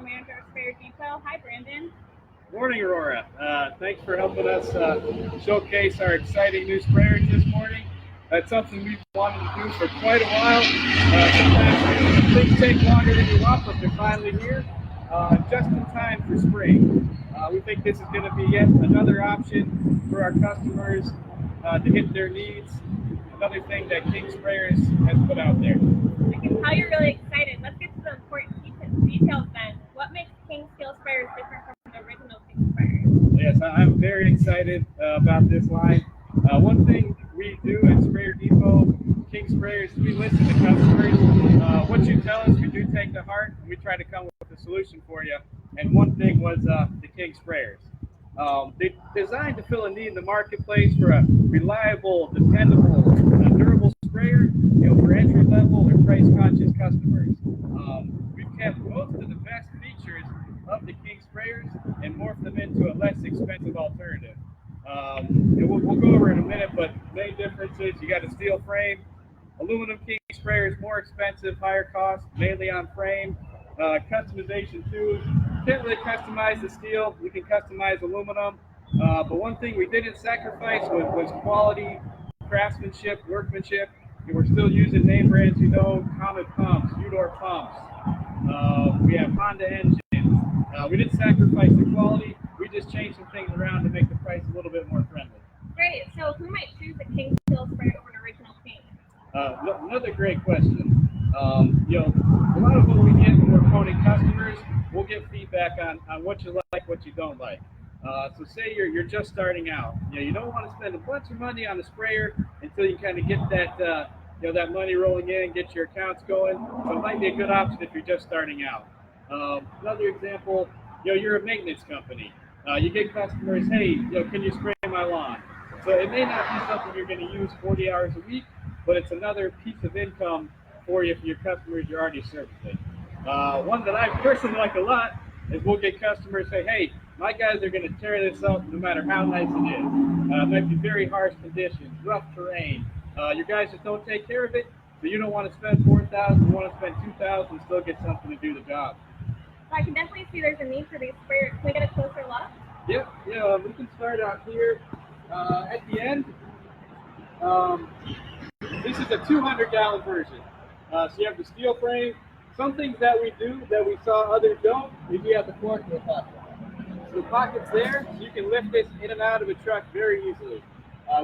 General Manager of Sprayer Depot. Hi, Brandon. Morning, Aurora. Thanks for helping us showcase our exciting new sprayers this morning. That's something we've wanted to do for quite a while. Sometimes things take longer than you want, but they're finally here, just in time for spring. We think this is going to be yet another option for our customers to hit their needs. Another thing that King Sprayers has put out there. I can tell you're really excited. Let's get to the important details then. What makes King Steel Sprayers different from the original King Sprayers? Yes, I'm very excited about this line. One thing we do at Sprayer Depot, King Sprayers, we listen to customers. What you tell us, we do take to heart, and we try to come up with a solution for you. And one thing was the King Sprayers. They're designed to fill a need in the marketplace for a reliable, dependable, durable sprayer, for entry-level or price-conscious customers. We've kept most of the best features of the King Sprayers and morphed them into a less expensive alternative. We'll go over in a minute, but main differences: you got a steel frame. Aluminum King Sprayer is more expensive, higher cost, mainly on frame. Customization too. Can't really customize the steel. We can customize aluminum. But one thing we didn't sacrifice was quality, craftsmanship, workmanship. We're still using name brands, Comet pumps, Udor pumps. We have Honda engines. We didn't sacrifice the quality. We just changed some things around to make the price a little bit more friendly. Great. So who might choose the King Steel Sprayer over an original King? Another great question. A lot of what we get when we're quoting customers, we'll get feedback on what you like, what you don't like. So say you're just starting out. You don't want to spend a bunch of money on a sprayer until you kind of get that that money rolling in, get your accounts going. So it might be a good option if you're just starting out. Another example, you're a maintenance company. You get customers, hey, can you spray my lawn? So it may not be something you're going to use 40 hours a week, but it's another piece of income for you for your customers you're already servicing. One that I personally like a lot is we'll get customers say, hey, my guys are going to tear this up no matter how nice it is. It might be very harsh conditions, rough terrain. Your guys just don't take care of it, so you don't want to spend $4,000, you want to spend $2,000 and still get something to do the job. So I can definitely see there's a need for these sprayers. Can we get a closer look? Yep, we can start out here at the end. This is a 200-gallon version. So you have the steel frame. Some things that we do that we saw others don't is you have the forklift pocket. So the pocket's there, so you can lift this in and out of a truck very easily.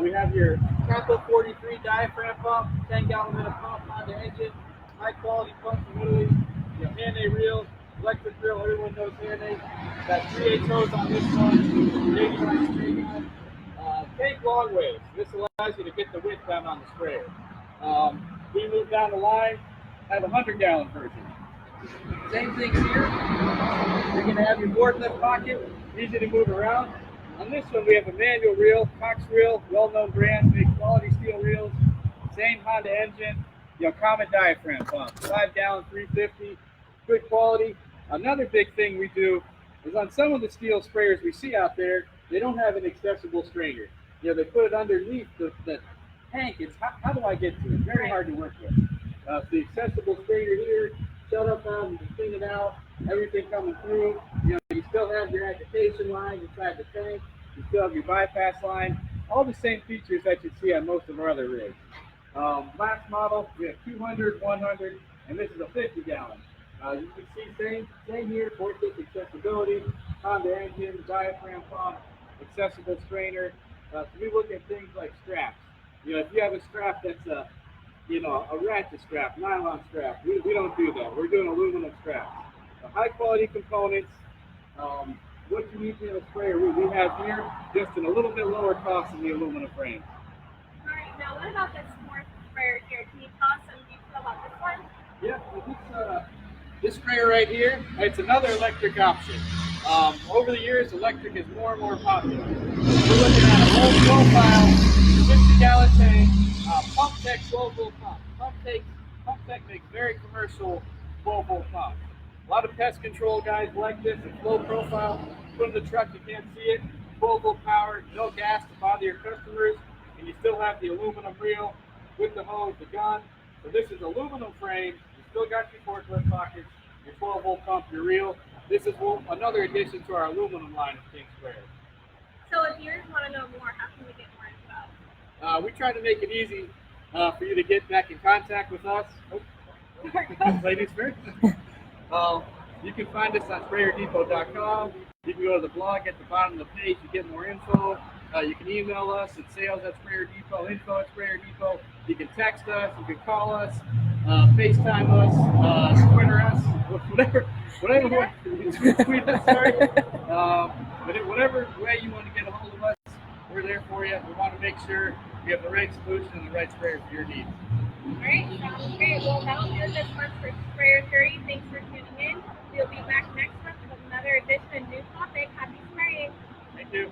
We have your Capo 43 diaphragm pump, 10-gallon minute pump on the engine, high-quality pump from Italy. Hand-A reel, electric reel. Everyone knows Hand-A. Got 3/8 hose on this one. 89 straight on. Take long ways. This allows you to get the width down on the sprayer. We move down the line, have a 100-gallon version. Same things here. You're going to have your forklift pocket, easy to move around. On this one, we have a manual reel, Cox reel, well-known brand, big quality steel reels. Same Honda engine, Comet diaphragm pump, 5-gallon, 350, good quality. Another big thing we do is on some of the steel sprayers we see out there, they don't have an accessible strainer. They put it underneath the tank. It's how do I get to it? Very hard to work with. The accessible strainer here, shut up on, you can clean it out, everything coming through. You still have your agitation line inside the tank. You still have your bypass line. All the same features that you see on most of our other rigs. Last model, we have 200, 100, and this is a 50-gallon. You can see same here, forklift accessibility, Honda engine, diaphragm pump, accessible strainer. So we look at things like straps. If you have a strap that's a ratchet strap, nylon strap, we don't do that. We're doing aluminum straps. High quality components. What you need in a sprayer we have here, just in a little bit lower cost than the aluminum frame. All right, now what about this fourth sprayer here? Can you tell us some detail about this one? Yeah, well, this sprayer right here, it's another electric option. Over the years, electric is more and more popular. We're looking at a low profile, 50-gallon tank, PumpTech 12-volt pump. PumpTech makes very commercial 12-volt pumps. A lot of pest control guys like this. It's low profile. Put in the truck, you can't see it. 12-volt power, no gas to bother your customers, and you still have the aluminum reel with the hose, the gun. So this is aluminum frame. You still got your forklift pockets, your 12-volt pump, your reel. this is another addition to our aluminum line of King sprayers. So if viewers want to know more, how can we get more info? We try to make it easy for you to get back in contact with us. Ladies first. You can find us on sprayerdepot.com. You can go to the blog at the bottom of the page to get more info. You can email us at sales@sprayerdepot, info@sprayerdepot. You can text us, you can call us, FaceTime us, Twitter us, whatever. Tweet us, sorry. But whatever way you want to get a hold of us, we're there for you. We want to make sure we have the right solution and the right sprayer for your needs. All right, sounds great. Well, that'll do this month for Sprayer 30. Thanks for tuning in. We'll be back next month with another edition, new topic. Happy spraying. Thank you.